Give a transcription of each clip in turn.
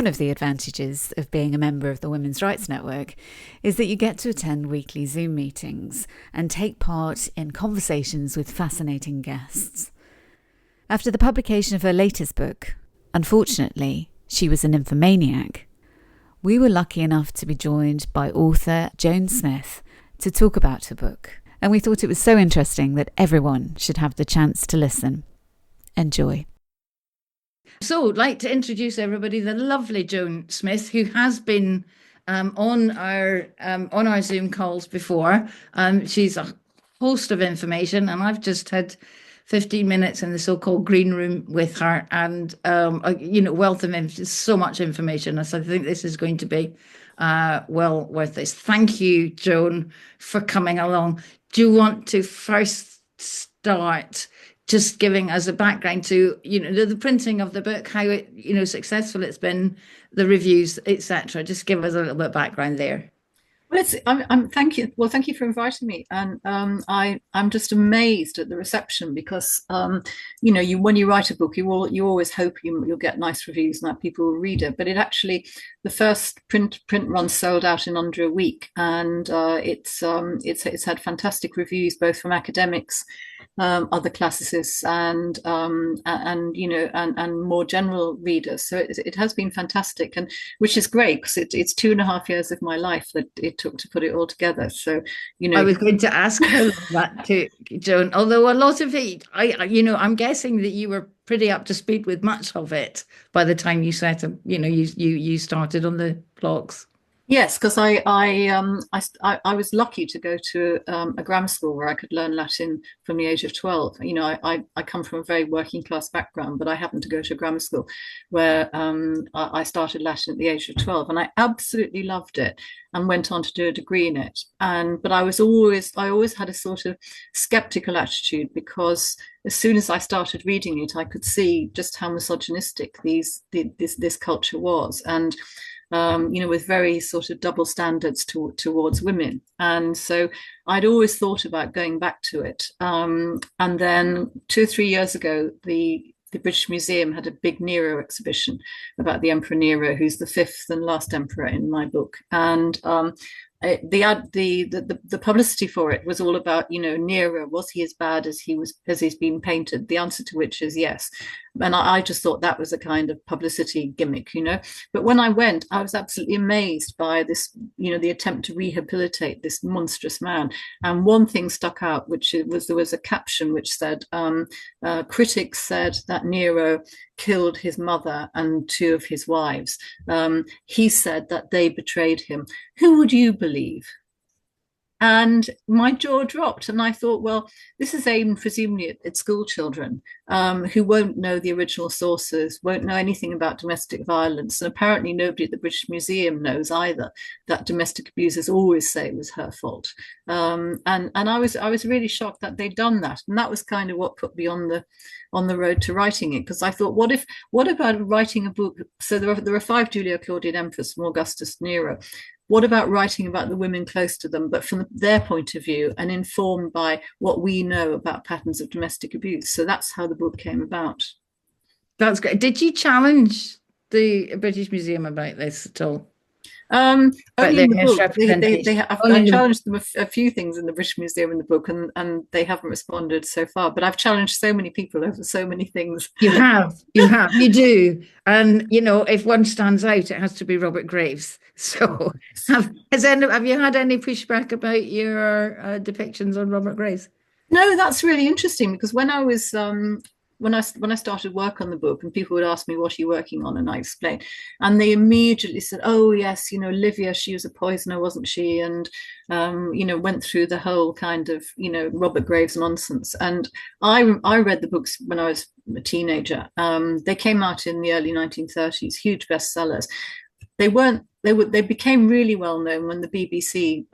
One of the advantages of being a member of the Women's Rights Network is that you get to attend weekly Zoom meetings and take part in conversations with fascinating guests. After the publication of her latest book, unfortunately, she was a nymphomaniac, we were lucky enough to be joined by author Joan Smith to talk about her book, and we thought it was so interesting that everyone should have the chance to listen. Enjoy. So I'd like to introduce everybody the lovely Joan Smith, who has been on our Zoom calls before. She's a host of information, and I've just had 15 minutes in the so-called green room with her, and wealth of so much information. So I think this is going to be well worth this. Thank you, Joan, for coming along. Do you want to first start just giving us a background to the printing of the book, how it successful it's been, the reviews, etc. Just give us a little bit of background there. Well, thank you. Well, thank you for inviting me, and I'm just amazed at the reception because when you write a book, you always hope you'll get nice reviews and that people will read it. But the first print run sold out in under a week, and it's had fantastic reviews both from academics, other classicists, and more general readers. So it has been fantastic, and which is great because it's 2.5 years of my life that it took to put it all together. So I was going to ask her that too, Joan. Although a lot of it, I'm guessing that you were pretty up to speed with much of it by the time you you started on the blogs. Yes, because I was lucky to go to a grammar school where I could learn Latin from the age of 12. I come from a very working class background, but I happened to go to a grammar school where I started Latin at the age of 12, and I absolutely loved it and went on to do a degree in it. But I always had a sort of skeptical attitude because as soon as I started reading it, I could see just how misogynistic this culture was, and with very sort of double standards towards women. And so I'd always thought about going back to it. And then 2 or 3 years ago, the British Museum had a big Nero exhibition about the Emperor Nero, who's the 5th and last emperor in my book. And the publicity for it was all about, Nero, was he as bad as he's been painted? The answer to which is yes. And I just thought that was a kind of publicity gimmick, But when I went, I was absolutely amazed by this, the attempt to rehabilitate this monstrous man. And one thing stuck out, there was a caption which said, critics said that Nero killed his mother and 2 of his wives. He said that they betrayed him. Who would you believe? And my jaw dropped, and I thought, well, this is aimed presumably at school children who won't know the original sources, won't know anything about domestic violence, and apparently nobody at the British Museum knows either that domestic abusers always say it was her fault. And I was really shocked that they'd done that, and that was kind of what put me on the road to writing it, because I thought, what about writing a book? So there are 5 Julio-Claudian emperors from Augustus to Nero. What about writing about the women close to them, but from their point of view and informed by what we know about patterns of domestic abuse? So that's how the book came about. That's great. Did you challenge the British Museum about this at all? Only in the book. I challenged them a few things in the British Museum in the book, and they haven't responded so far. But I've challenged so many people over so many things. You do. And if one stands out, it has to be Robert Graves. So have you had any pushback about your depictions on Robert Graves? No, that's really interesting, because when I was when I started work on the book, and people would ask me, what are you working on? And I explained, and they immediately said, oh yes, Livia, she was a poisoner, wasn't she? And went through the whole kind of Robert Graves nonsense. And I read the books when I was a teenager. They came out in the early 1930s, huge bestsellers. They became really well known when the BBC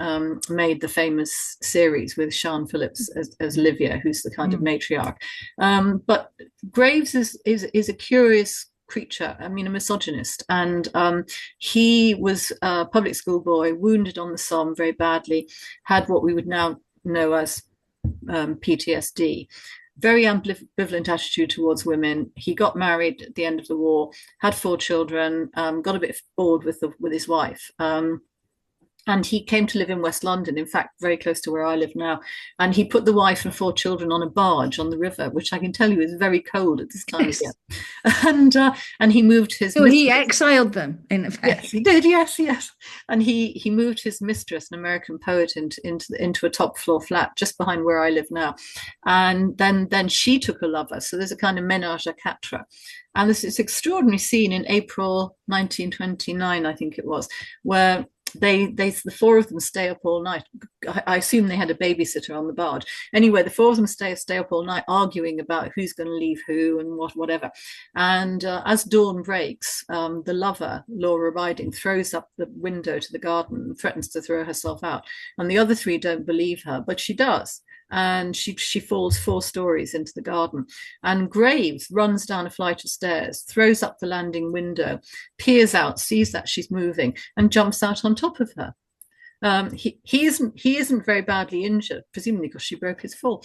made the famous series with Sian Phillips as Livia, who's the kind of matriarch. But Graves is a curious creature, a misogynist, and he was a public school boy, wounded on the Somme very badly, had what we would now know as PTSD. very ambivalent attitude towards women. He got married at the end of the war, had 4 children, got a bit bored with his wife. And he came to live in West London, in fact, very close to where I live now. And he put the wife and 4 children on a barge on the river, which I can tell you is very cold at this time of year. And he moved his. So he exiled them, in effect. Yes, he did. Yes. And he moved his mistress, an American poet, into a top floor flat just behind where I live now. And then she took a lover. So there's a kind of ménage à quatre. And there's this extraordinary scene in April 1929, I think it was, where the 4 of them stay up all night. I assume they had a babysitter on the barge. Anyway, the 4 of them stay up all night arguing about who's going to leave who and whatever. And as dawn breaks, the lover, Laura Riding, throws up the window to the garden and threatens to throw herself out. And the other 3 don't believe her, but she does. And she falls 4 stories into the garden. And Graves runs down a flight of stairs, throws up the landing window, peers out, sees that she's moving, and jumps out on top of her. He isn't very badly injured, presumably because she broke his fall.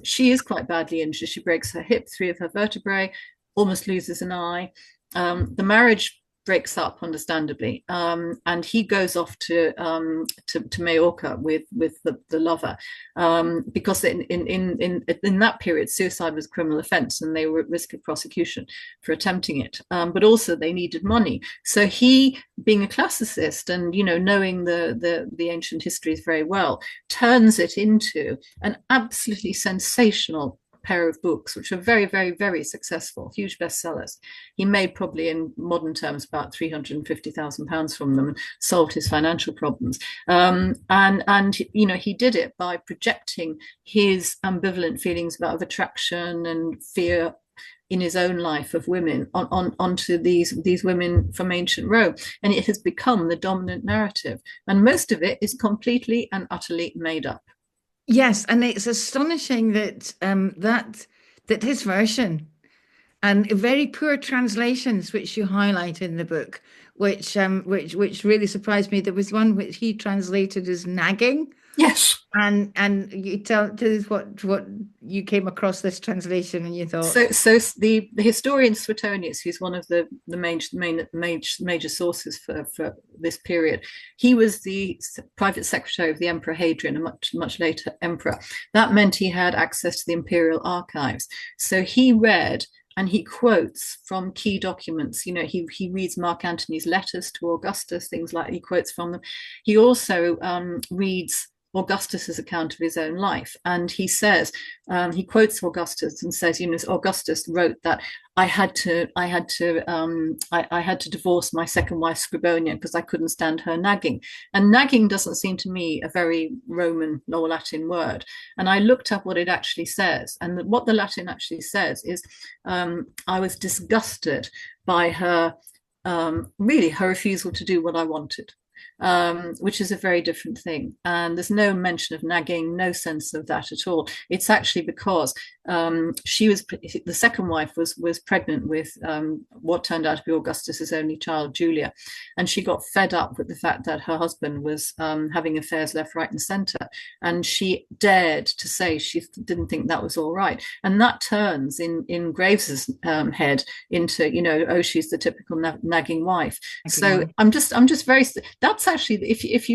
She is quite badly injured. She breaks her hip, 3 of her vertebrae, almost loses an eye. The marriage breaks up, understandably, and he goes off to Majorca with the lover, because in that period suicide was a criminal offence and they were at risk of prosecution for attempting it. But also they needed money, so he, being a classicist and knowing the ancient histories very well, turns it into an absolutely sensational pair of books, which are very, very, very successful, huge bestsellers. He made, probably in modern terms, about £350,000 from them and solved his financial problems. And he did it by projecting his ambivalent feelings of attraction and fear in his own life of women onto these women from ancient Rome, and it has become the dominant narrative. And most of it is completely and utterly made up. Yes, and it's astonishing that that his version and very poor translations, which you highlight in the book, which really surprised me. There was one which he translated as nagging. Yes. And you tell us what you came across this translation and you thought. So the historian Suetonius, who's one of the major sources for this period, he was the private secretary of the Emperor Hadrian, a much later emperor. That meant he had access to the imperial archives. So he read and he quotes from key documents. He reads Mark Antony's letters to Augustus, things like, he quotes from them. He also reads Augustus's account of his own life, and he says, he quotes Augustus and says, Augustus wrote that I had to divorce my second wife Scribonia because I couldn't stand her nagging. And nagging doesn't seem to me a very Roman or Latin word. And I looked up what it actually says, and what the Latin actually says is, I was disgusted by her refusal to do what I wanted. Which is a very different thing. And there's no mention of nagging, no sense of that at all. It's actually because the second wife was pregnant with what turned out to be Augustus's only child, Julia, and she got fed up with the fact that her husband was having affairs left, right, and centre, and she dared to say she didn't think that was all right, and that turns in Graves's head into she's the typical nagging wife. So I'm just very. That's actually, if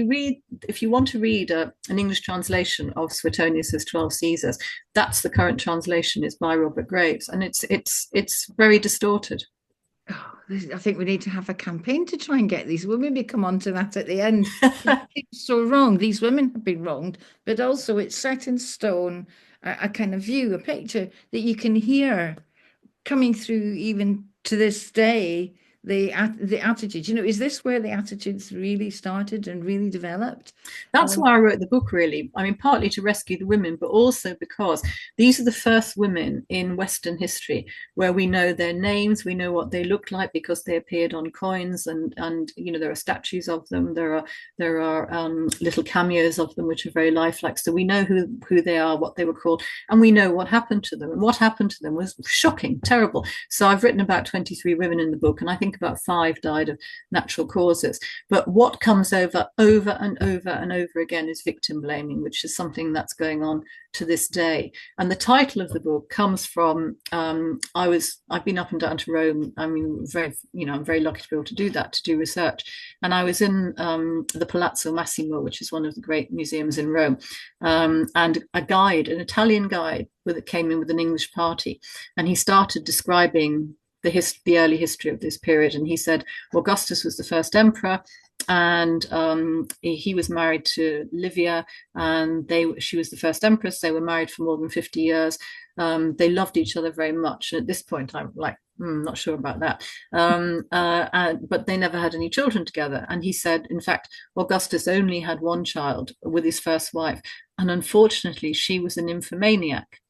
you want to read an English translation of Suetonius's 12 Caesars, that's the current translation, is by Robert Graves, and it's very distorted. Oh, I think we need to have a campaign to try and get these women to come on to that at the end. It's so wrong. These women have been wronged, but also it's set in stone, a kind of view, a picture that you can hear coming through even to this day. The attitudes, is this where the attitudes really started and really developed? That's why I wrote the book, really. I mean, partly to rescue the women, but also because these are the first women in Western history where we know their names, we know what they looked like because they appeared on coins, and there are statues of them, there are little cameos of them which are very lifelike. So we know who they are, what they were called, and we know what happened to them. And what happened to them was shocking, terrible. So I've written about 23 women in the book, and I think think about 5 died of natural causes. But what comes over and over again is victim blaming, which is something that's going on to this day. And the title of the book comes from I've been up and down to Rome. I mean, I'm very lucky to be able to do that, to do research. And I was in the Palazzo Massimo, which is one of the great museums in Rome, and an Italian guide that came in with an English party, and he started describing the early history of this period. And he said Augustus was the first emperor, and he was married to Livia, and she was the first empress. They were married for more than 50 years. They loved each other very much. And at this point, I'm like, not sure about that. But they never had any children together. And he said, in fact, Augustus only had one child with his first wife, and unfortunately, she was a nymphomaniac.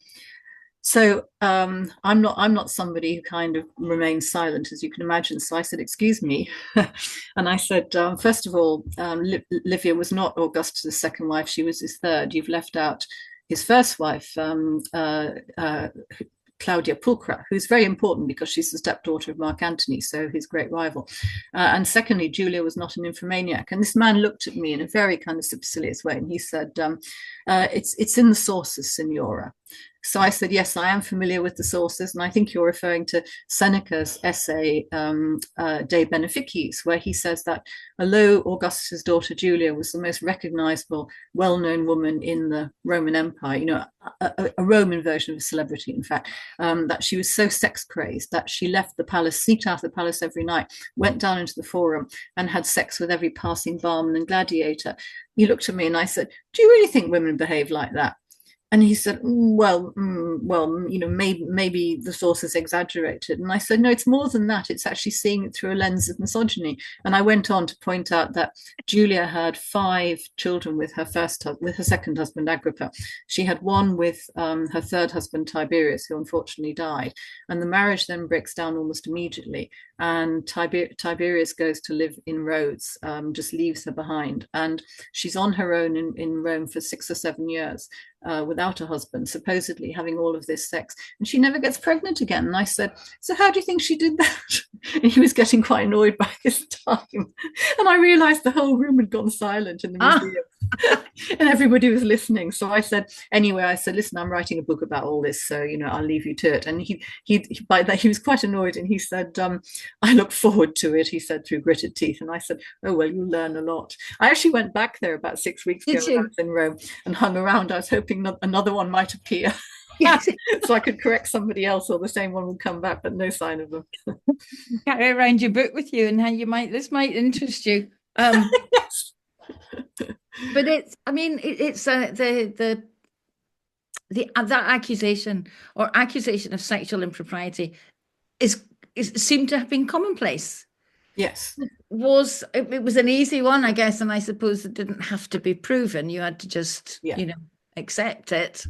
So I'm not somebody who kind of remains silent, as you can imagine. So I said, excuse me. And I said, first of all, Livia was not Augustus' second wife. She was his third. You've left out his first wife, Claudia Pulchra, who's very important because she's the stepdaughter of Mark Antony, so his great rival. And secondly, Julia was not an nymphomaniac. And this man looked at me in a very kind of supercilious way, and he said, it's in the sources, Signora. So I said, yes, I am familiar with the sources. And I think you're referring to Seneca's essay, De Beneficiis, where he says that although Augustus' daughter Julia was the most recognizable, well-known woman in the Roman Empire, a Roman version of a celebrity, in fact, that she was so sex crazed that she left the palace, sneaked out of the palace every night, went down into the forum and had sex with every passing barman and gladiator. He looked at me and I said, do you really think women behave like that? And he said, well, maybe the sources exaggerated. And I said, no, it's more than that. It's actually seeing it through a lens of misogyny. And I went on to point out that Julia had 5 children with her second husband, Agrippa. She had one with her third husband, Tiberius, who unfortunately died. And the marriage then breaks down almost immediately. And Tiberius goes to live in Rhodes, just leaves her behind. And she's on her own in Rome for 6 or 7 years. Without a husband, supposedly having all of this sex, and she never gets pregnant again. And I said, so how do you think she did that? And he was getting quite annoyed by this time. And I realized the whole room had gone silent in the museum. And everybody was listening. So I said, listen, I'm writing a book about all this, so I'll leave you to it. And he was quite annoyed, and he said, I look forward to it, he said through gritted teeth. And I said, oh well, you'll learn a lot. I actually went back there about 6 weeks ago when I was in Rome and hung around. I was hoping another one might appear. So I could correct somebody else, or the same one would come back, but no sign of them. Carry around your book with you, and how this might interest you. Yes. But that accusation of sexual impropriety is seemed to have been commonplace. Yes. It was an easy one, I guess, and I suppose it didn't have to be proven. You had to just accept it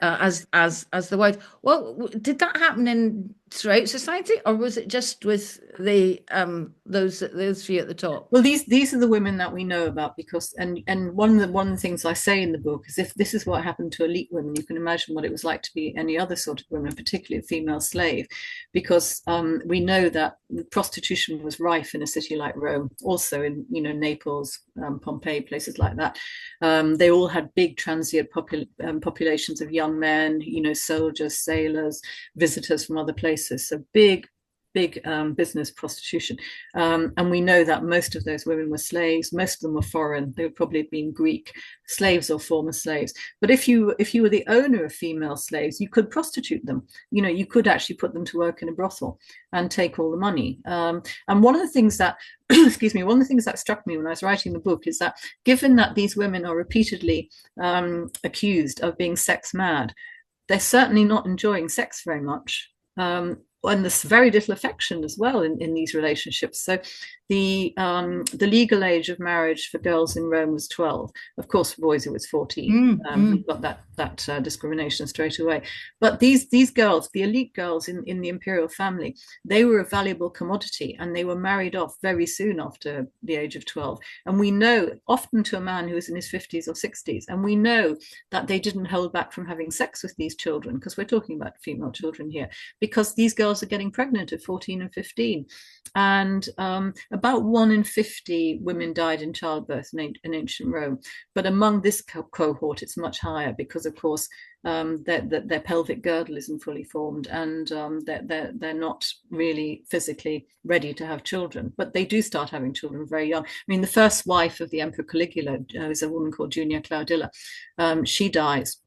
as the word. Well, did that happen throughout society, or was it just with the those few at the top? Well, these are the women that we know about, because and one of the things I say in the book is, if this is what happened to elite women, you can imagine what it was like to be any other sort of woman, particularly a female slave, because we know that prostitution was rife in a city like Rome, also in Naples, Pompeii, places like that. They all had big transient populations of young men, soldiers, sailors, visitors from other places. So big business prostitution. And we know that most of those women were slaves. Most of them were foreign. They would probably have been Greek slaves or former slaves. But if you were the owner of female slaves, you could prostitute them. You could actually put them to work in a brothel and take all the money. And one of the things that one of the things that struck me when I was writing the book is that, given that these women are repeatedly accused of being sex mad, they're certainly not enjoying sex very much. And there's very little affection as well in these relationships. So the legal age of marriage for girls in Rome was 12. Of course, for boys it was 14. We've got that discrimination straight away. But these girls, the elite girls in the imperial family, they were a valuable commodity, and they were married off very soon after the age of 12. And we know, often to a man who was in his 50s or 60s, and we know that they didn't hold back from having sex with these children, because we're talking about female children here, because these girls are getting pregnant at 14 and 15. And about 1 in 50 women died in childbirth in ancient Rome. But among this cohort, it's much higher because, of course, their pelvic girdle isn't fully formed, and they're not really physically ready to have children. But they do start having children very young. I mean, the first wife of the Emperor Caligula is a woman called Julio-Claudian. She dies.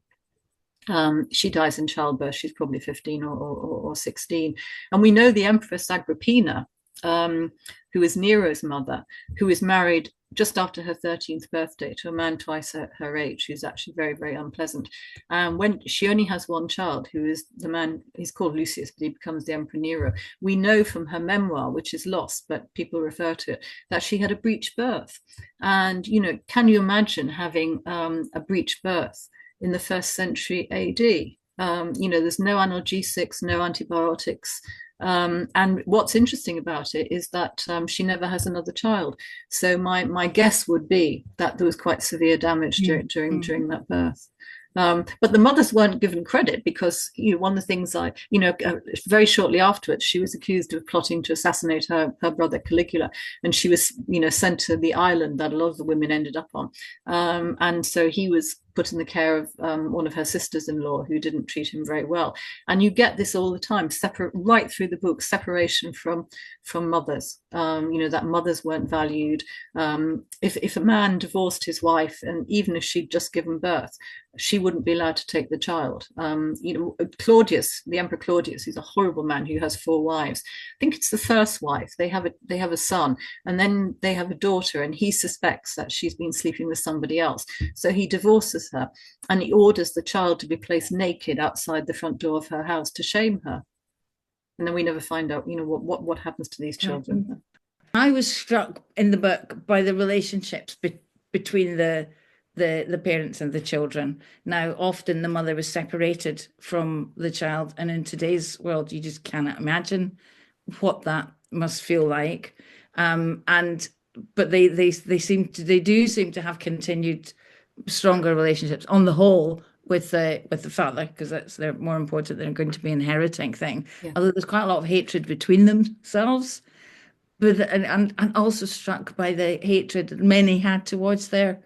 She dies in childbirth. She's probably 15 or 16. And we know the Empress Agrippina, who is Nero's mother, who is married just after her 13th birthday to a man twice her age, who's actually very, very unpleasant. And when she only has one child, who is the man, he's called Lucius, but he becomes the Emperor Nero. We know from her memoir, which is lost, but people refer to it, that she had a breech birth. And, you know, can you imagine having a breech birth in the 1st century AD? You know, there's no analgesics, no antibiotics. And what's interesting about it is that she never has another child. So my guess would be that there was quite severe damage during that birth. But the mothers weren't given credit, because, you know, one of the ththings very shortly afterwards, she was accused of plotting to assassinate her brother Caligula, and she was, you know, sent to the island that a lot of the women ended up on. And so he was put in the care of one of her sisters-in-law, who didn't treat him very well. And you get this all the time, right through the book, separation from mothers. You know, that mothers weren't valued. If a man divorced his wife, and even if she'd just given birth, she wouldn't be allowed to take the child. You know, Claudius, the Emperor Claudius, who's a horrible man who has 4 wives. I think it's the first wife. They have a son, and then they have a daughter, and he suspects that she's been sleeping with somebody else. So he divorces her, and he orders the child to be placed naked outside the front door of her house to shame her. And then we never find out, you know, what happens to these children. I was struck in the book by the relationships between the parents and the children. Now, often the mother was separated from the child, and in today's world, you just cannot imagine what that must feel like. But they do seem to have continued stronger relationships on the whole with the father, because they're more important than going to be inheriting thing. Yeah. Although there's quite a lot of hatred between themselves, but and also struck by the hatred that many had towards their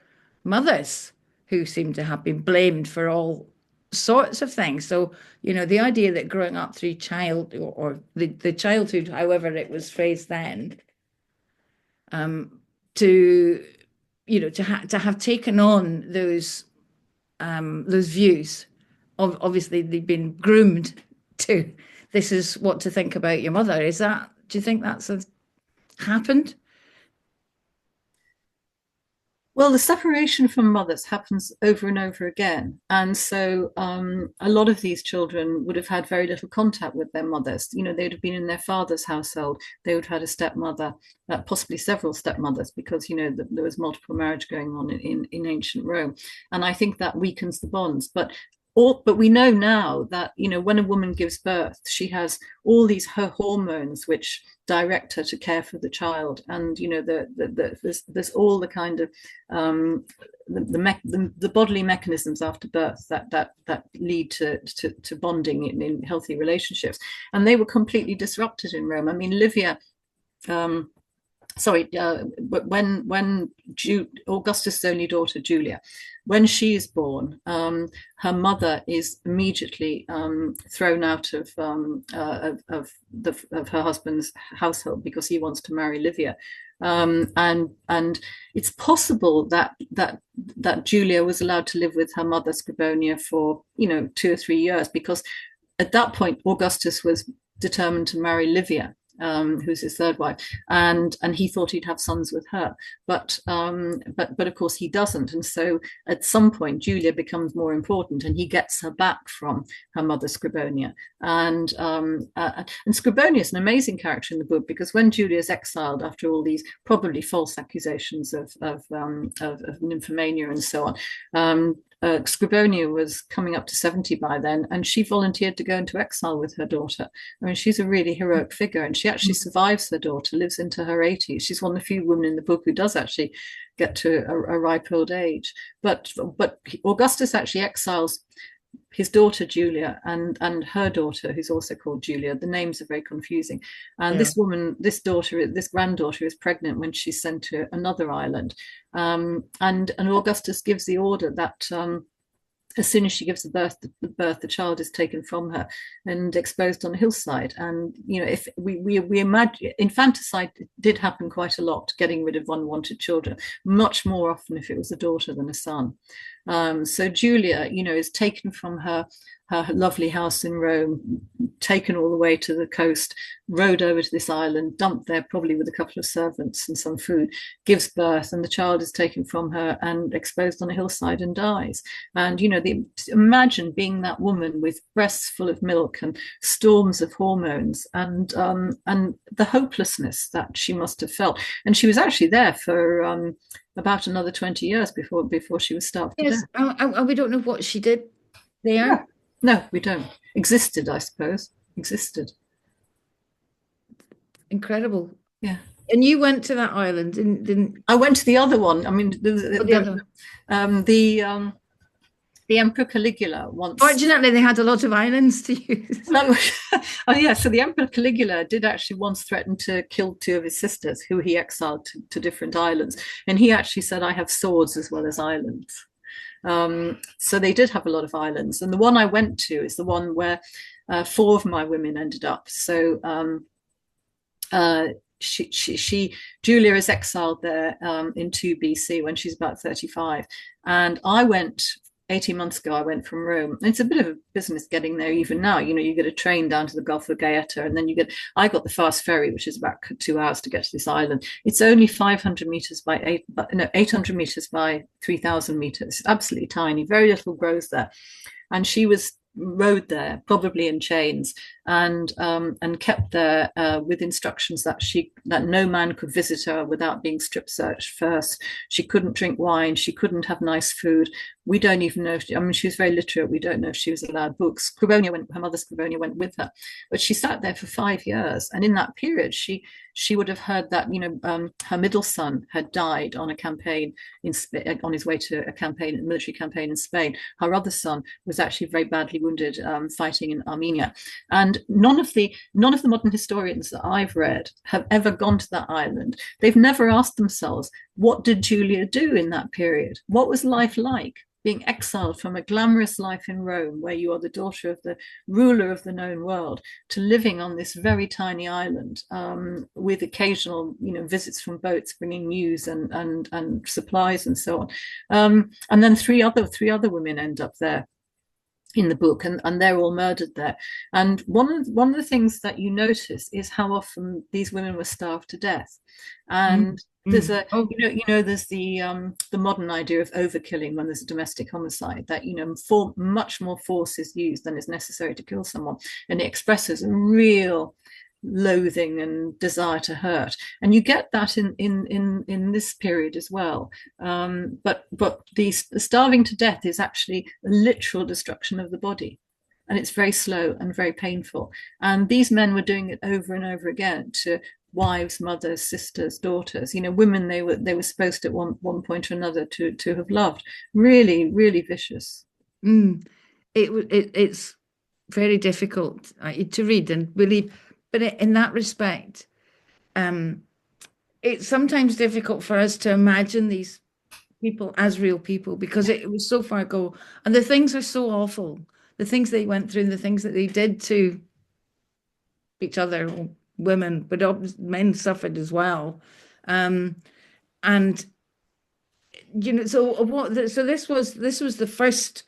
mothers, who seem to have been blamed for all sorts of things. So, you know, the idea that growing up through child or the childhood, however it was phrased then, to have taken on those views, obviously they've been groomed to, this is what to think about your mother. Do you think that's happened? Well, the separation from mothers happens over and over again. And so a lot of these children would have had very little contact with their mothers. You know, they'd have been in their father's household. They would have had a stepmother, possibly several stepmothers, because, you know, there was multiple marriage going on in ancient Rome. And I think that weakens the bonds. But we know now that, you know, when a woman gives birth, she has all her hormones which direct her to care for the child, and, you know, there's all the kind of the bodily mechanisms after birth that lead to bonding in healthy relationships, and they were completely disrupted in Rome. I mean, Livia. But when Augustus' only daughter Julia, when she is born, her mother is immediately thrown out of her husband's household, because he wants to marry Livia, and it's possible that Julia was allowed to live with her mother Scribonia for, you know, 2 or 3 years, because at that point Augustus was determined to marry Livia. who's his third wife, and he thought he'd have sons with her, but of course he doesn't, and so at some point Julia becomes more important, and he gets her back from her mother Scribonia, and Scribonia is an amazing character in the book, because when Julia is exiled after all these probably false accusations of nymphomania and so on. Scribonia was coming up to 70 by then, and she volunteered to go into exile with her daughter. I mean, she's a really heroic figure, and she actually survives her daughter, lives into her 80s. She's one of the few women in the book who does actually get to a ripe old age. But Augustus actually exiles his daughter Julia and her daughter, who's also called Julia. The names are very confusing. And this woman, this granddaughter is pregnant when she's sent to another island. And Augustus gives the order that as soon as she gives birth, the child is taken from her and exposed on a hillside. And if we imagine, infanticide did happen quite a lot, getting rid of unwanted children, much more often if it was a daughter than a son. So Julia, is taken from her lovely house in Rome, taken all the way to the coast, rowed over to this island, dumped there probably with a couple of servants and some food, gives birth, and the child is taken from her and exposed on a hillside and dies. And imagine being that woman with breasts full of milk and storms of hormones, and the hopelessness that she must have felt. And she was actually there for about another 20 years before she was starved to death. And we don't know what she did there. Yeah. No, we don't. Existed, I suppose. Existed. Incredible. Yeah. And you went to that island, didn't? I went to the other one. I mean, the Emperor Caligula once. Fortunately, they had a lot of islands to use. Oh yeah, so the Emperor Caligula did actually once threaten to kill two of his sisters, who he exiled to different islands, and he actually said, "I have swords as well as islands." So they did have a lot of islands, and the one I went to is the one where 4 of my women ended up. So Julia is exiled there in 2 BC when she's about 35, and I went 18 months ago. I went from Rome. It's a bit of a business getting there even now. You get a train down to the Gulf of Gaeta, and then I got the fast ferry, which is about 2 hours to get to this island. It's only 500 meters by 800 meters by 3,000 meters. It's absolutely tiny. Very little grows there. And she was rode there, probably in chains, and kept there with instructions that no man could visit her without being strip searched first. She couldn't drink wine. She couldn't have nice food. We don't even know she was very literate. We don't know if she was allowed books. Her mother Scribonia went with her, but she sat there for 5 years. And in that period, she would have heard that her middle son had died on a campaign on his way to a military campaign in Spain. Her other son was actually very badly wounded fighting in Armenia. And none of the modern historians that I've read have ever gone to that island. They've never asked themselves, what did Julia do in that period? What was life like? Being exiled from a glamorous life in Rome, where you are the daughter of the ruler of the known world, to living on this very tiny island with occasional, visits from boats bringing news and supplies and so on. And then three other women end up there in the book, and they're all murdered there. And one of the things that you notice is how often these women were starved to death. And there's there's the modern idea of overkilling when there's a domestic homicide, that much more force is used than is necessary to kill someone, and it expresses a real loathing and desire to hurt, and you get that in this period as well. But the starving to death is actually a literal destruction of the body, and it's very slow and very painful. And these men were doing it over and over again to wives, mothers, sisters, daughters, women they were supposed at one point or another to have loved. Really, really vicious. It's very difficult to read and believe, but in that respect, it's sometimes difficult for us to imagine these people as real people, because it was so far ago, and the things are so awful, the things they went through and the things that they did to each other, women, but men suffered as well. So this was the first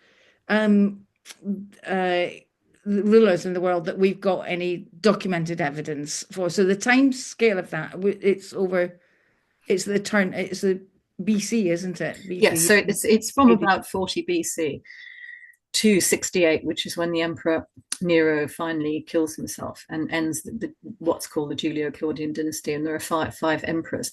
rulers in the world that we've got any documented evidence for. So the time scale of that, it's the BC, isn't it? BC. Yes, so it's from about 40 BC to 68, which is when the Emperor Nero finally kills himself and ends what's called the Julio-Claudian dynasty, and there are five emperors.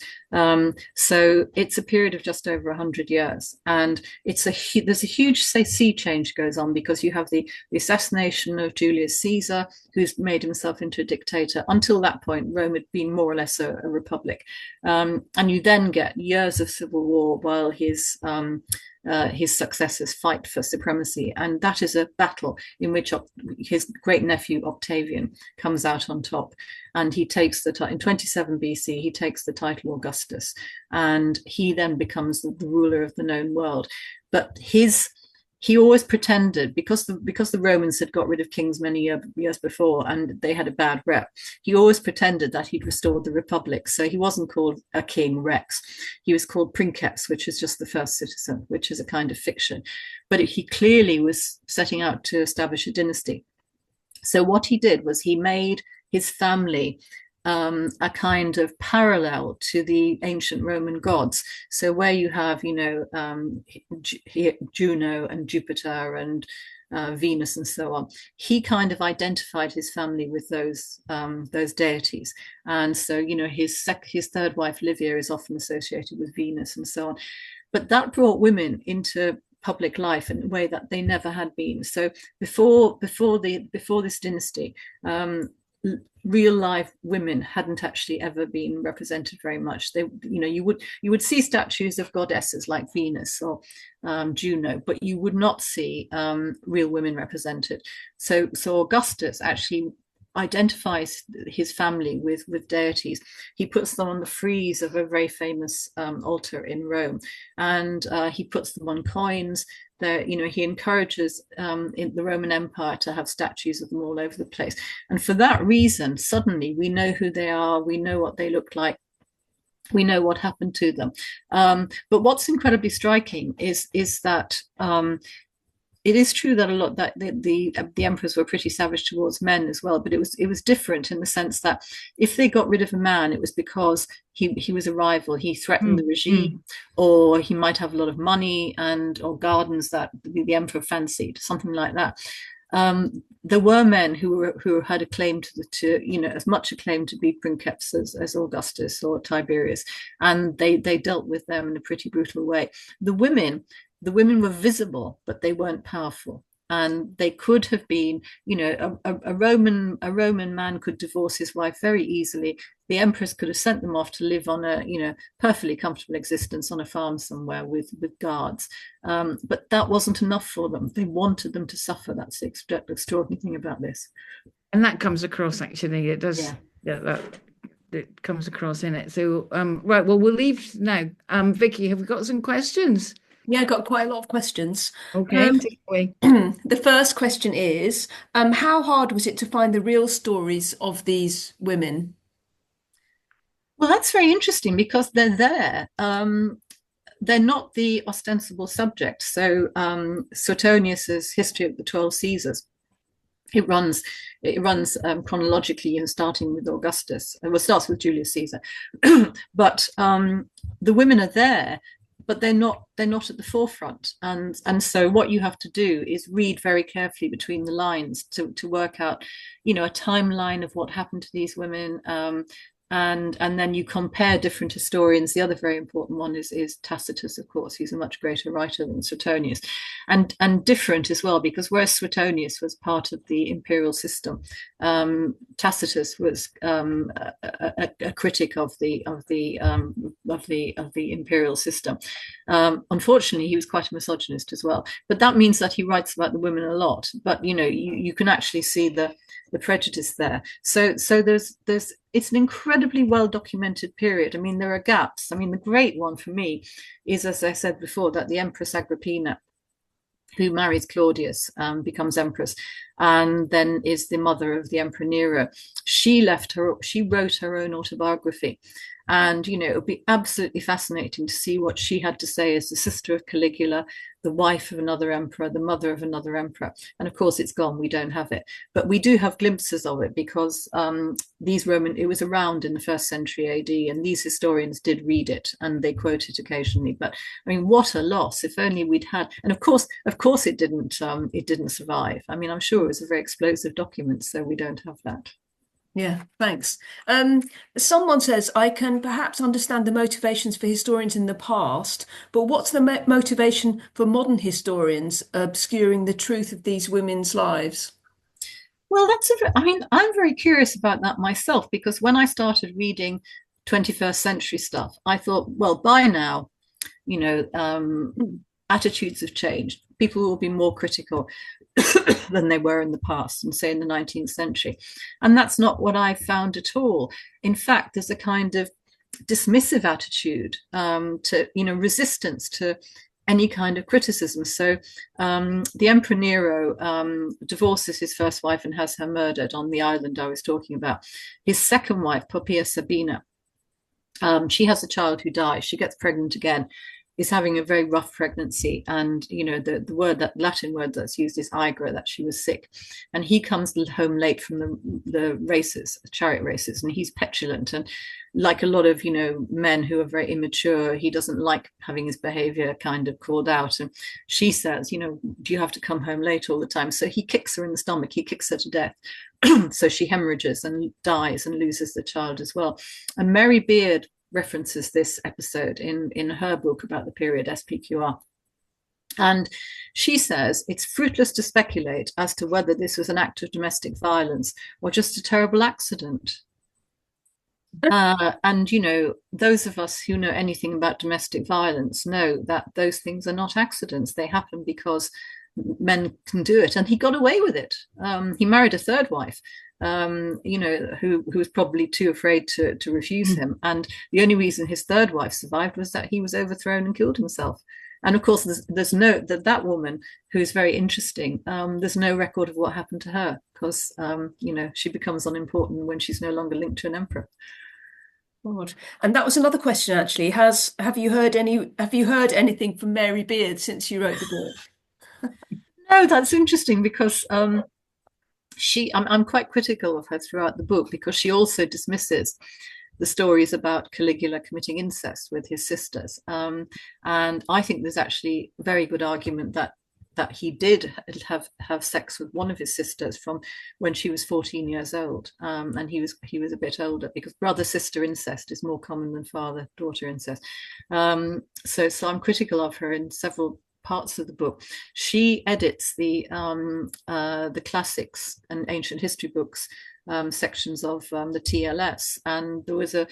So it's a period of just over 100 years, and there's a huge sea change goes on, because you have the assassination of Julius Caesar, who's made himself into a dictator. Until that point, Rome had been more or less a republic, and you then get years of civil war while his successors fight for supremacy, and that is a battle in which his great nephew Octavian comes out on top, and he takes in 27 BC he takes the title Augustus, and he then becomes the ruler of the known world. But he always pretended, because the Romans had got rid of kings many years before and they had a bad rep, he always pretended that he'd restored the republic. So he wasn't called a king Rex, he was called Princeps, which is just the first citizen, which is a kind of fiction. But he clearly was setting out to establish a dynasty. So what he did was he made his family a kind of parallel to the ancient Roman gods. So where you have, Juno and Jupiter and Venus and so on, he kind of identified his family with those deities. And so, his third wife Livia is often associated with Venus and so on. But that brought women into public life in a way that they never had been. So before this dynasty, real life women hadn't actually ever been represented very much. You would see statues of goddesses like Venus or Juno, but you would not see real women represented. So Augustus actually identifies his family with deities. He puts them on the frieze of a very famous altar in Rome, and he puts them on coins. He encourages in the Roman Empire to have statues of them all over the place. And for that reason, suddenly we know who they are, we know what they look like, we know what happened to them. But what's incredibly striking is that it is true that a lot that the emperors were pretty savage towards men as well, but it was different in the sense that if they got rid of a man, it was because he was a rival, he threatened the regime, or he might have a lot of money or gardens that the emperor fancied, something like that. There were men who had a claim to as much a claim to be princeps as Augustus or Tiberius, and they dealt with them in a pretty brutal way. The women were visible, but they weren't powerful. And they could have been, a Roman man could divorce his wife very easily. The empress could have sent them off to live on a, perfectly comfortable existence on a farm somewhere with guards. But that wasn't enough for them. They wanted them to suffer. That's the extraordinary thing about this. And that comes across, actually. It does. Yeah, it comes across in it. So, right, well, we'll leave now. Vicky, have we got some questions? Yeah, I got quite a lot of questions. Okay, take it away. The first question is, how hard was it to find the real stories of these women? Well, that's very interesting because they're there. They're not the ostensible subject. So Suetonius's History of the 12 Caesars, it runs chronologically, starting with Augustus. Well, it starts with Julius Caesar, but the women are there, but they're not at the forefront. And so what you have to do is read very carefully between the lines to work out, a timeline of what happened to these women. And then you compare different historians. The other very important one is Tacitus, of course. He's a much greater writer than Suetonius, and different as well, because whereas Suetonius was part of the imperial system, Tacitus was a critic of the imperial system. Unfortunately, he was quite a misogynist as well. But that means that he writes about the women a lot. But you can actually see the prejudice there. So there's it's an incredibly well documented period. I mean, there are gaps. I mean, the great one for me is, as I said before, that the Empress Agrippina, who marries Claudius, becomes empress, and then is the mother of the Emperor Nero. She wrote her own autobiography, And, you know, it would be absolutely fascinating to see what she had to say as the sister of Caligula, the wife of another emperor, the mother of another emperor. And of course, it's gone. We don't have it. But we do have glimpses of it because it was around in the 1st century AD, and these historians did read it and they quote it occasionally. But I mean, what a loss! If only we'd had. And of course, it didn't survive. I mean, I'm sure it was a very explosive document, so we don't have that. Yeah, thanks. Someone says, I can perhaps understand the motivations for historians in the past, but what's the motivation for modern historians obscuring the truth of these women's lives? Well, I'm very curious about that myself, because when I started reading 21st century stuff, I thought, well, by now, you know, attitudes have changed. People will be more critical than they were in the past, and say in the 19th century. And that's not what I found at all. In fact, there's a kind of dismissive attitude to, you know, resistance to any kind of criticism. So the Emperor Nero divorces his first wife and has her murdered on the island I was talking about. His second wife, Poppaea Sabina, she has a child who dies. She gets pregnant again, is having a very rough pregnancy, and you know the word, that Latin word that's used is agra, that she was sick, and he comes home late from the races, chariot races, and he's petulant, and like a lot of, you know, men who are very immature, he doesn't like having his behavior kind of called out. And she says, you know, do you have to come home late all the time? So he kicks her in the stomach, he kicks her to death. So she hemorrhages and dies and loses the child as well. And Mary Beard references this episode in her book about the period, SPQR. And she says it's fruitless to speculate as to whether this was an act of domestic violence or just a terrible accident. And, you know, those of us who know anything about domestic violence know that those things are not accidents. They happen because men can do it. And he got away with it. He married a third wife, you know, who was probably too afraid to refuse him. And the only reason his third wife survived was that he was overthrown and killed himself. And of course, there's no, that woman, who's very interesting, there's no record of what happened to her, because, you know, she becomes unimportant when she's no longer linked to an emperor. God. And that was another question, actually. Have you heard anything from Mary Beard since you wrote the book? No, that's interesting, because I'm quite critical of her throughout the book, because she also dismisses the stories about Caligula committing incest with his sisters. And I think there's actually a very good argument that he did have sex with one of his sisters from when she was 14 years old, and he was a bit older, because brother-sister incest is more common than father-daughter incest. So I'm critical of her in several parts of the book. She edits the classics and ancient history books sections of the TLS, and there was a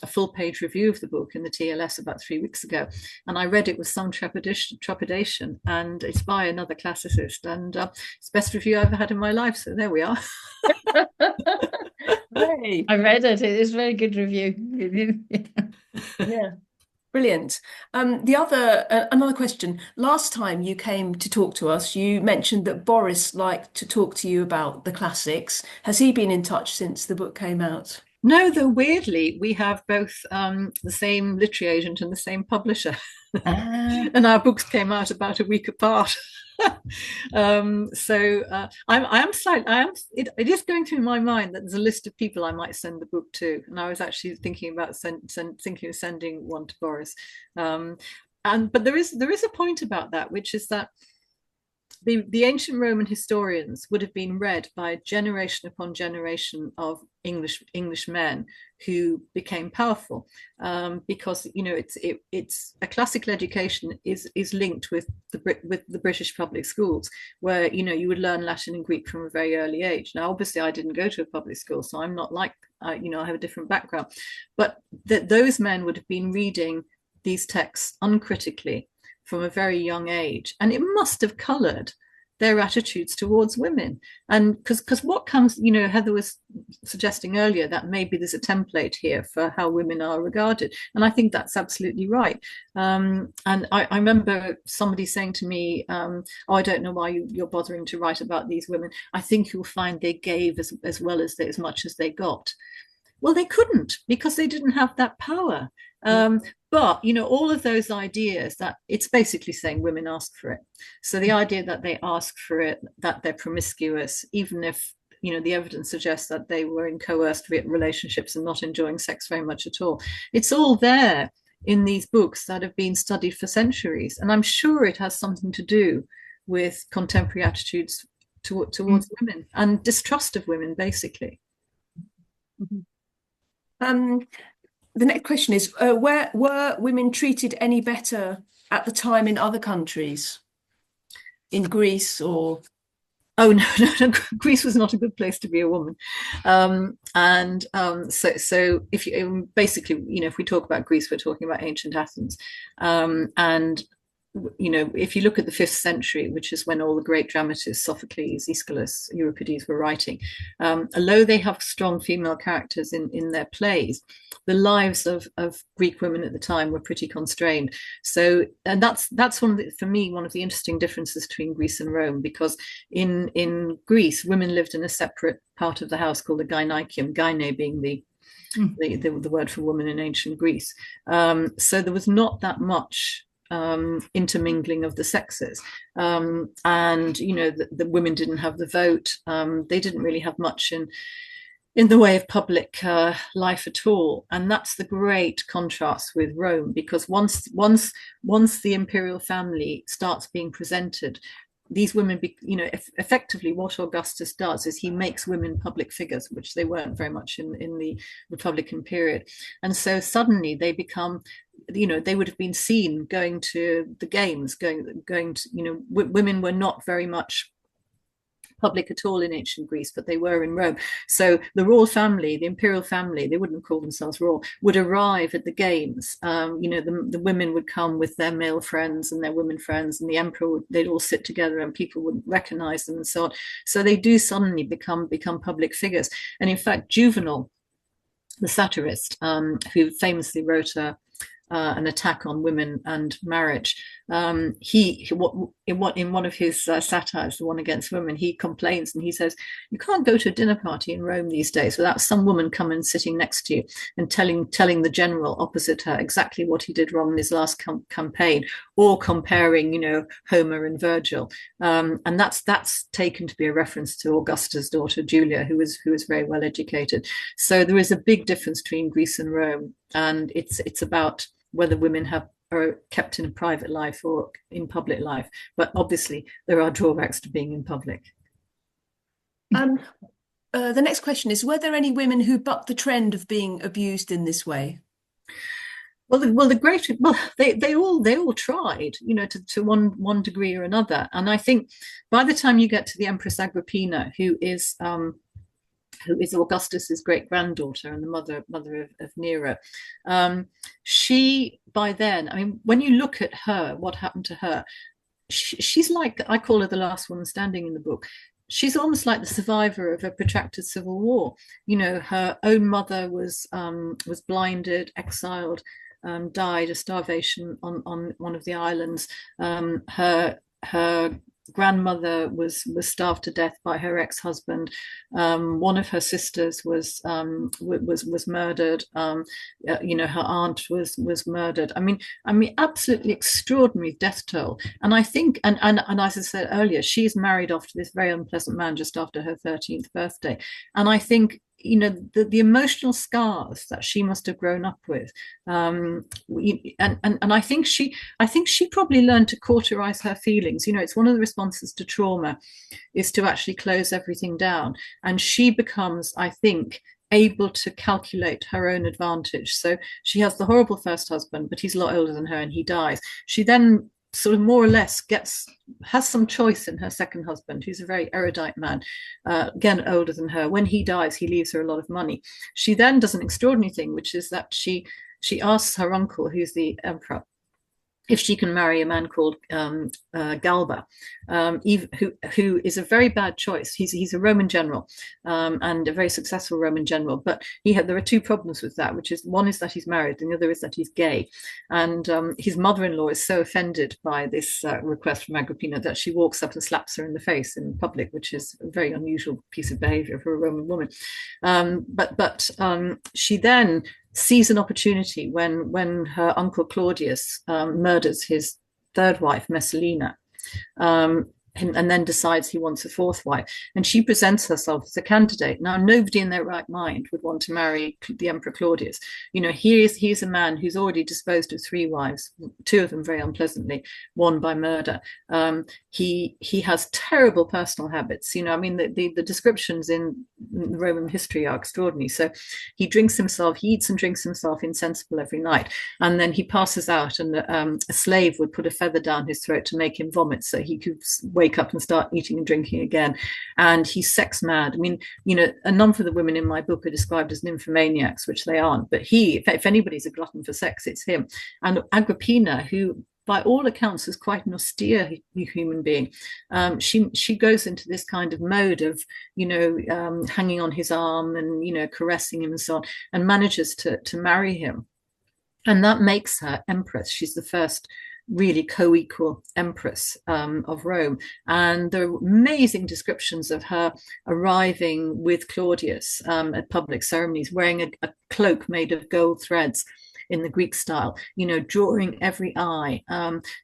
full page review of the book in the TLS about 3 weeks ago, and I read it with some trepidation, and it's by another classicist, and it's the best review I ever had in my life. So there we are. Hey. I read it. It is a very good review. Yeah. Brilliant. Another question. Last time you came to talk to us, you mentioned that Boris liked to talk to you about the classics. Has he been in touch since the book came out? No, though weirdly, we have both the same literary agent and the same publisher. And our books came out about a week apart. It is going through my mind that there's a list of people I might send the book to, and I was actually thinking about thinking of sending one to Boris. But there is a point about that, which is that the ancient Roman historians would have been read by generation upon generation of English men who became powerful, because, you know, it's a classical education is linked with the British public schools, where, you know, you would learn Latin and Greek from a very early age. Now, obviously, I didn't go to a public school, so I'm not like, you know, I have a different background, but those men would have been reading these texts uncritically from a very young age, and it must have coloured their attitudes towards women. And because what comes, you know, Heather was suggesting earlier that maybe there's a template here for how women are regarded, and I think that's absolutely right. And I remember somebody saying to me, oh, I don't know why you're bothering to write about these women. I think you'll find they gave as much as they got. Well, they couldn't, because they didn't have that power. But, you know, all of those ideas, that it's basically saying women ask for it. So the idea that they ask for it, that they're promiscuous, even if, you know, the evidence suggests that they were in coerced relationships and not enjoying sex very much at all. It's all there in these books that have been studied for centuries. And I'm sure it has something to do with contemporary attitudes towards women and distrust of women, basically. The next question is, were women treated any better at the time in other countries? In Greece or... Oh, no, Greece was not a good place to be a woman. So if you basically, you know, if we talk about Greece, we're talking about ancient Athens. And you know, if you look at the 5th century, which is when all the great dramatists, Sophocles, Aeschylus, Euripides, were writing, although they have strong female characters in their plays, the lives of Greek women at the time were pretty constrained. So, and that's for me, one of the interesting differences between Greece and Rome, because in Greece, women lived in a separate part of the house called the gynaeceum, gyne being the word for woman in ancient Greece. So there was not that much intermingling of the sexes, and you know, the women didn't have the vote. They didn't really have much in the way of public life at all, and that's the great contrast with Rome, because once the imperial family starts being presented, these women, you know, effectively what Augustus does is he makes women public figures, which they weren't very much in the Republican period. And so suddenly they become, you know, they would have been seen going to the games, going to, you know, women were not very much public at all in ancient Greece, but they were in Rome. So the royal family, the imperial family, they wouldn't call themselves royal, would arrive at the games. You know, the women would come with their male friends and their women friends, and the emperor they'd all sit together, and people would recognize them and so on. So they do suddenly become public figures. And in fact, Juvenal, the satirist, who famously wrote an attack on women and marriage, in one of his satires, the one against women, he complains and he says, you can't go to a dinner party in Rome these days without some woman coming sitting next to you and telling the general opposite her exactly what he did wrong in his last campaign, or comparing, you know, Homer and Virgil, and that's taken to be a reference to Augustus' daughter Julia, who was very well educated. So there is a big difference between Greece and Rome, and it's about whether women are kept in a private life or in public life. But obviously, there are drawbacks to being in public. The next question is, were there any women who bucked the trend of being abused in this way? Well, they all tried, you know, to one degree or another. And I think by the time you get to the Empress Agrippina, who is Augustus's great granddaughter and the mother of Nero, she, by then, I mean, when you look at her, what happened to her, she's like, I call her the last woman standing in the book. She's almost like the survivor of a protracted civil war. You know, her own mother was blinded, exiled, died of starvation on one of the islands. Her grandmother was starved to death by her ex-husband. One of her sisters was murdered. You know, her aunt was murdered. I mean, absolutely extraordinary death toll. And I think, and as I said earlier, she's married off to this very unpleasant man just after her 13th birthday. And I think, you know, the emotional scars that she must have grown up with, and I think she probably learned to cauterize her feelings. You know, it's one of the responses to trauma is to actually close everything down, and she becomes, I think, able to calculate her own advantage. So she has the horrible first husband, but he's a lot older than her, and he dies. She then sort of more or less has some choice in her second husband, who's a very erudite man, again older than her. When he dies, he leaves her a lot of money. She then does an extraordinary thing, which is that she asks her uncle, who's the emperor, if she can marry a man called Galba, who is a very bad choice. He's a Roman general, and a very successful Roman general. But there are two problems with that, which is, one is that he's married, and the other is that he's gay. And his mother-in-law is so offended by this request from Agrippina that she walks up and slaps her in the face in public, which is a very unusual piece of behavior for a Roman woman. But she then sees an opportunity when her uncle Claudius murders his third wife, Messalina, and then decides he wants a fourth wife. And she presents herself as a candidate. Now, nobody in their right mind would want to marry the Emperor Claudius. He's a man who's already disposed of 3 wives, 2 of them very unpleasantly, 1 by murder. He has terrible personal habits. The descriptions in Roman history are extraordinary. So he eats and drinks himself insensible every night. And then he passes out, and a slave would put a feather down his throat to make him vomit so he could wake up and start eating and drinking again. And he's sex mad. A number of the women in my book are described as nymphomaniacs, which they aren't. But if anybody's a glutton for sex, it's him. And Agrippina, who by all accounts is quite an austere human being, she goes into this kind of mode of hanging on his arm and caressing him and so on, and manages to marry him. And that makes her empress. She's the first really co-equal empress of Rome. And there are amazing descriptions of her arriving with Claudius at public ceremonies, wearing a cloak made of gold threads in the Greek style, drawing every eye.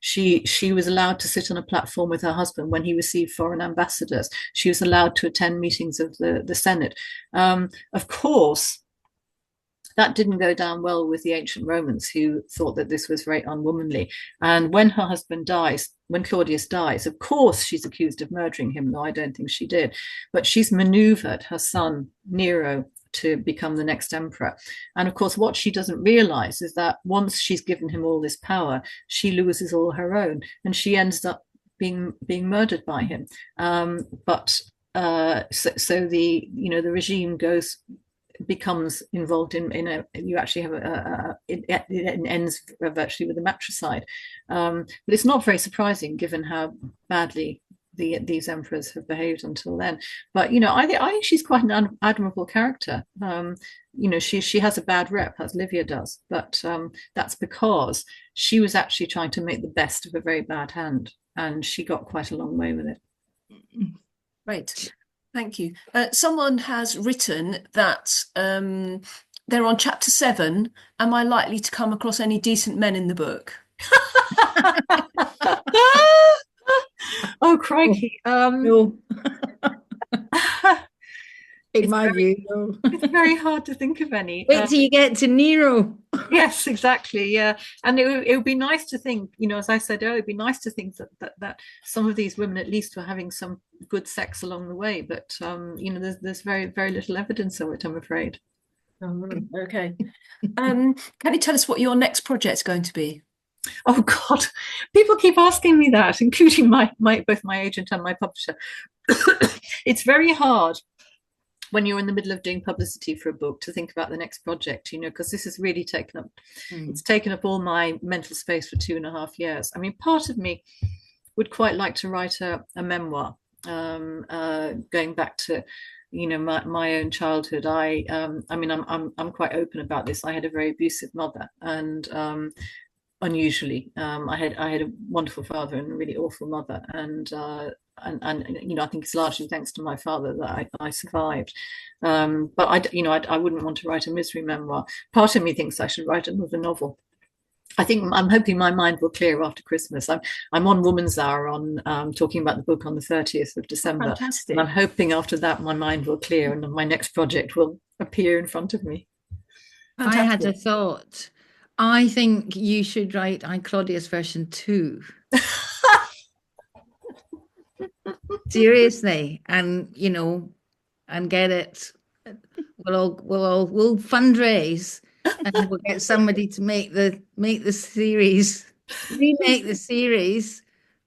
She was allowed to sit on a platform with her husband when he received foreign ambassadors. She was allowed to attend meetings of the Senate. Of course, that didn't go down well with the ancient Romans, who thought that this was very unwomanly. And when her husband dies, when Claudius dies, of course she's accused of murdering him, though I don't think she did. But she's maneuvered her son, Nero, to become the next emperor. And of course, what she doesn't realize is that once she's given him all this power, she loses all her own, and she ends up being murdered by him. So the regime becomes involved in you actually have it ends virtually with a matricide, but it's not very surprising given how badly these emperors have behaved until then. But I think she's quite an admirable character. She has a bad rep, as Livia does, but that's because she was actually trying to make the best of a very bad hand, and she got quite a long way with it. Great. Thank you. Someone has written that they're on chapter 7. Am I likely to come across any decent men in the book? Oh, crikey. No. In my view, no. It's very hard to think of any. Wait till you get to Nero. Yes, exactly. Yeah. And it would be nice to think, as I said earlier, it'd be nice to think that some of these women at least were having some good sex along the way. But, there's very, very little evidence of it, I'm afraid. Okay. Can you tell us what your next project's going to be? Oh God, people keep asking me that, including both my agent and my publisher. It's very hard when you're in the middle of doing publicity for a book to think about the next project, because this has really it's taken up all my mental space for 2.5 years. Part of me would quite like to write a memoir, going back to my own childhood. I'm quite open about this. I had a very abusive mother, and unusually, I had a wonderful father and a really awful mother, and I think it's largely thanks to my father that I survived. But I wouldn't want to write a misery memoir. Part of me thinks I should write another novel. I'm hoping my mind will clear after Christmas. I'm on Woman's Hour on talking about the book on the 30th of December. Fantastic. And I'm hoping after that my mind will clear and my next project will appear in front of me. Fantastic. I had a thought. I think you should write Claudius version 2. Seriously, and and get it. We'll fundraise, and we'll get somebody to make the series, remake the series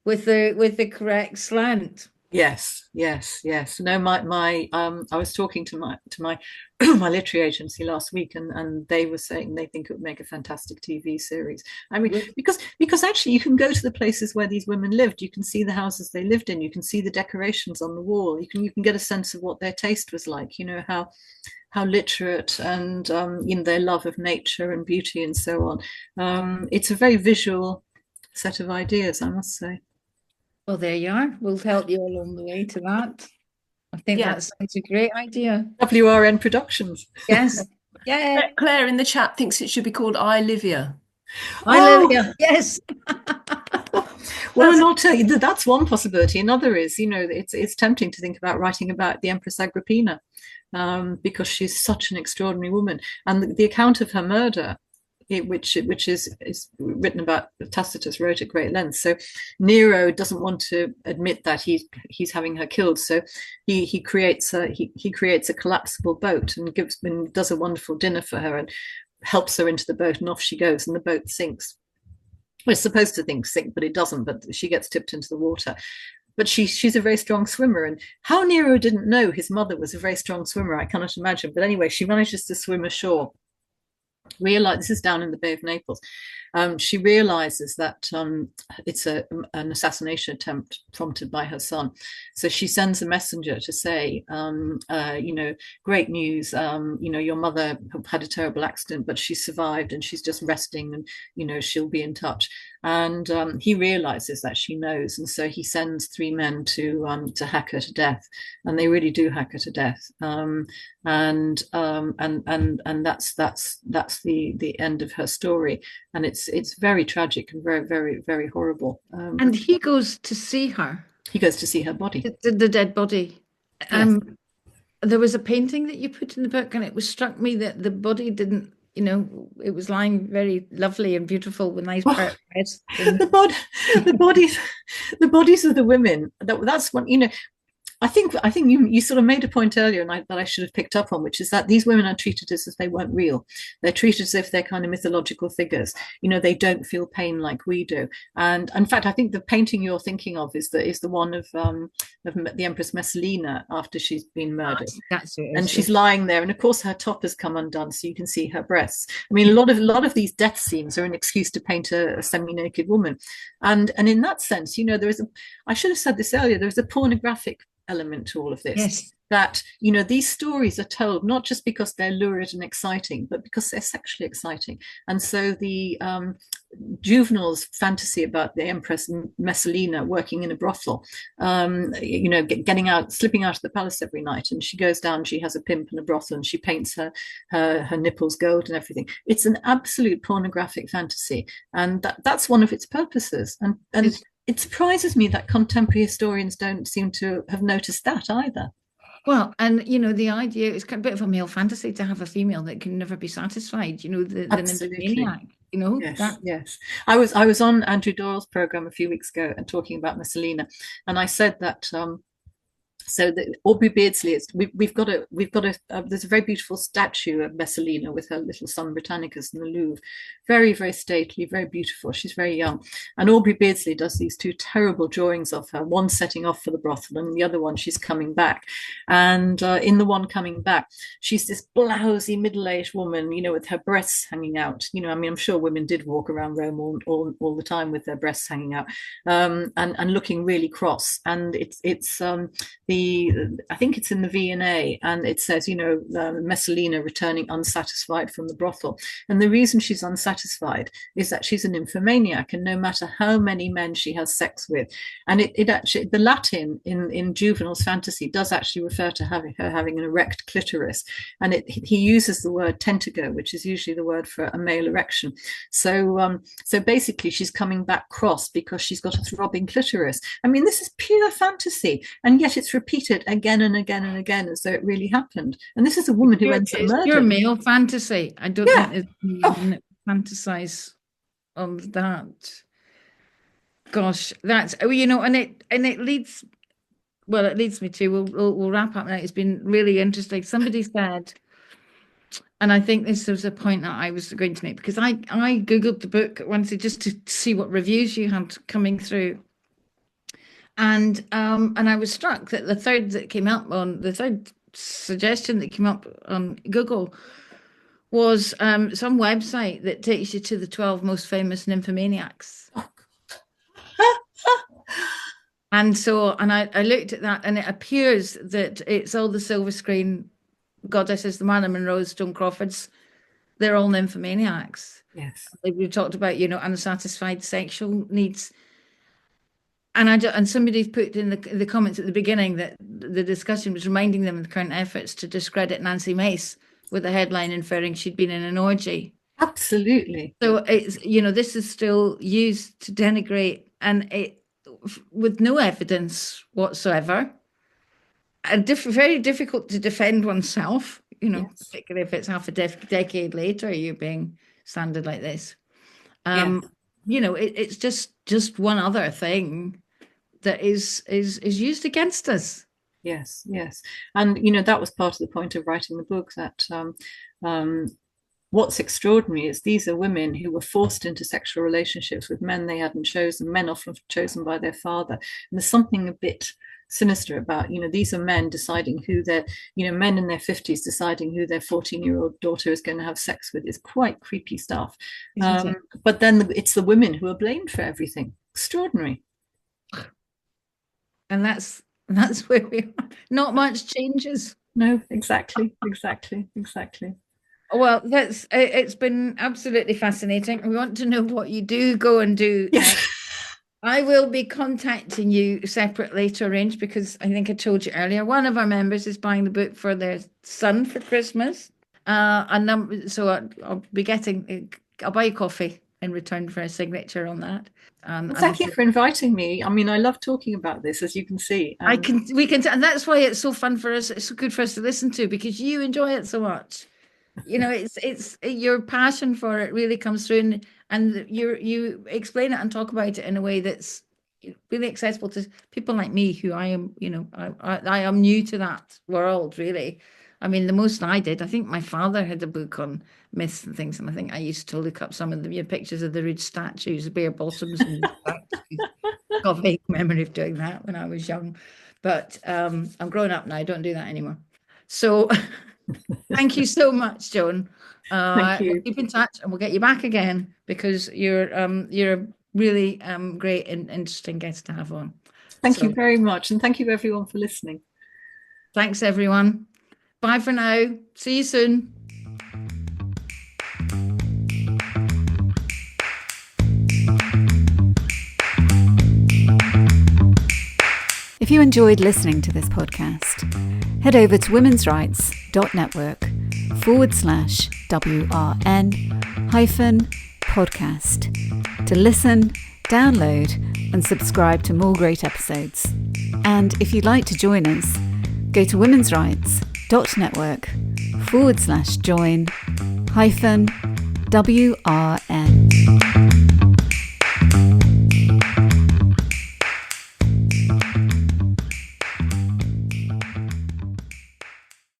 with the correct slant. Yes, yes, yes. No, my I was talking to my my literary agency last week, and they were saying they think it would make a fantastic TV series. I mean, Good. because actually you can go to the places where these women lived. You can see the houses they lived in. You can see the decorations on the wall. You can get a sense of what their taste was like. You know, how literate, and their love of nature and beauty and so on. It's a very visual set of ideas, I must say. Well, there you are. We'll help you along the way to that. I think Yeah. that sounds a great idea. WRN Productions. Yes. Yeah. Claire in the chat thinks it should be called I, Livia. Olivia. Yes. Well, and I'll tell you that that's one possibility. Another is, it's tempting to think about writing about the Empress Agrippina, because she's such an extraordinary woman, and the account of her murder, which is written about, Tacitus wrote at great length. So Nero doesn't want to admit that he's having her killed, so he creates a collapsible boat and does a wonderful dinner for her and helps her into the boat, and off she goes, and the boat sinks. Well, it's supposed to sink, but it doesn't. But she gets tipped into the water. But she's a very strong swimmer, and how Nero didn't know his mother was a very strong swimmer, I cannot imagine. But anyway, she manages to swim ashore. This is down in the Bay of Naples. She realizes that it's an assassination attempt prompted by her son. So she sends a messenger to say, great news, your mother had a terrible accident, but she survived and she's just resting, and, she'll be in touch. And he realizes that she knows. And so he sends 3 men to hack her to death. And they really do hack her to death. And that's the end of her story. And it's very tragic and very, very, very horrible. And he goes to see her. He goes to see her body. The dead body. Yes. There was a painting that you put in the book, and it struck me that the body didn't, it was lying very lovely and beautiful with nice part rest. The bodies of the women. That's one. I think you sort of made a point earlier, and that I should have picked up on, which is that these women are treated as if they weren't real. They're treated as if they're kind of mythological figures. They don't feel pain like we do. And in fact, I think the painting you're thinking of is the one of the Empress Messalina after she's been murdered. That's it. And she's lying there, and of course her top has come undone, so you can see her breasts. I mean, a lot of these death scenes are an excuse to paint a semi-naked woman, and in that sense, there is I should have said this earlier. There is a pornographic element to all of this. Yes. That these stories are told not just because they're lurid and exciting, but because they're sexually exciting. And so the Juvenal's fantasy about the Empress Messalina working in a brothel, getting out, slipping out of the palace every night, and she goes down, she has a pimp and a brothel, and she paints her nipples gold and everything. It's an absolute pornographic fantasy, and that's one of its purposes. And it surprises me that contemporary historians don't seem to have noticed that either. Well, and the idea is a bit of a male fantasy to have a female that can never be satisfied. The nymphomaniac. Yes. I was on Andrew Doyle's program a few weeks ago and talking about Messalina, and I said that. So the Aubrey Beardsley, we've got there's a very beautiful statue of Messalina with her little son Britannicus in the Louvre, very, very stately, very beautiful. She's very young, and Aubrey Beardsley does these 2 terrible drawings of her, one setting off for the brothel and the other one she's coming back. And in the one coming back, she's this blousy middle-aged woman, with her breasts hanging out. I'm sure women did walk around Rome all the time with their breasts hanging out, and looking really cross. And it's I think it's in the V&A, and it says, Messalina returning unsatisfied from the brothel. And the reason she's unsatisfied is that she's a nymphomaniac, and no matter how many men she has sex with, and it actually, the Latin in Juvenal's fantasy does actually refer to her having an erect clitoris, and he uses the word tentago, which is usually the word for a male erection. So basically she's coming back cross because she's got a throbbing clitoris. I mean, this is pure fantasy, and yet it's repeated again and again and again as though it really happened. And this is a woman who ends up murdered. Pure male fantasy. I don't think it's fantasize on that. Gosh, that's and it leads. Well, it leads me to. We'll wrap up now. It's been really interesting. Somebody said, and I think this was a point that I was going to make, because I googled the book once just to see what reviews you had coming through. And I was struck that the third suggestion that came up on Google was some website that takes you to the 12 most famous nymphomaniacs. And I looked at that, and it appears that it's all the silver screen goddesses, the Marilyn Monroes, Joan Crawfords. They're all nymphomaniacs. Yes. Like we talked about, unsatisfied sexual needs. And somebody put in the comments at the beginning that the discussion was reminding them of the current efforts to discredit Nancy Mace, with a headline inferring she'd been in an orgy. Absolutely. So it's, this is still used to denigrate, and it with no evidence whatsoever, and very difficult to defend oneself, Yes. particularly if it's half a decade later you're being slandered like this. Yes. It's just one other thing that is used against us. Yes, yes. And, that was part of the point of writing the book, that what's extraordinary is these are women who were forced into sexual relationships with men they hadn't chosen, men often chosen by their father. And there's something a bit sinister about, these are men deciding who their, men in their 50s deciding who their 14-year-old daughter is going to have sex with. Is quite creepy stuff. But then it's the women who are blamed for everything. Extraordinary. And that's where we are. Not much changes. No, exactly. Well, it's been absolutely fascinating. We want to know what you do go and do. Yes. I will be contacting you separately to arrange, because I think I told you earlier, one of our members is buying the book for their son for Christmas. So I'll buy you coffee in return for a signature on that. Thank you for inviting me. I mean, I love talking about this, as you can see. We can, and that's why it's so fun for us. It's so good for us to listen to, because you enjoy it so much. It's your passion for it really comes through, and you explain it and talk about it in a way that's really accessible to people like me, who I am. I am new to that world, really. I mean, the most I did, I think my father had a book on myths and things, and I think I used to look up some of the pictures of the ridge statues, bare bottoms, and I've got a vague memory of doing that when I was young. But I'm grown up now, I don't do that anymore. So thank you so much, Joan. Thank you. We'll keep in touch, and we'll get you back again, because you're a really great and interesting guest to have on. Thank you very much, and thank you everyone for listening. Thanks everyone. Bye for now. See you soon. If you enjoyed listening to this podcast, head over to womensrights.network/WRN-podcast to listen, download, and subscribe to more great episodes. And if you'd like to join us, go to womensrights.network/join-WRN.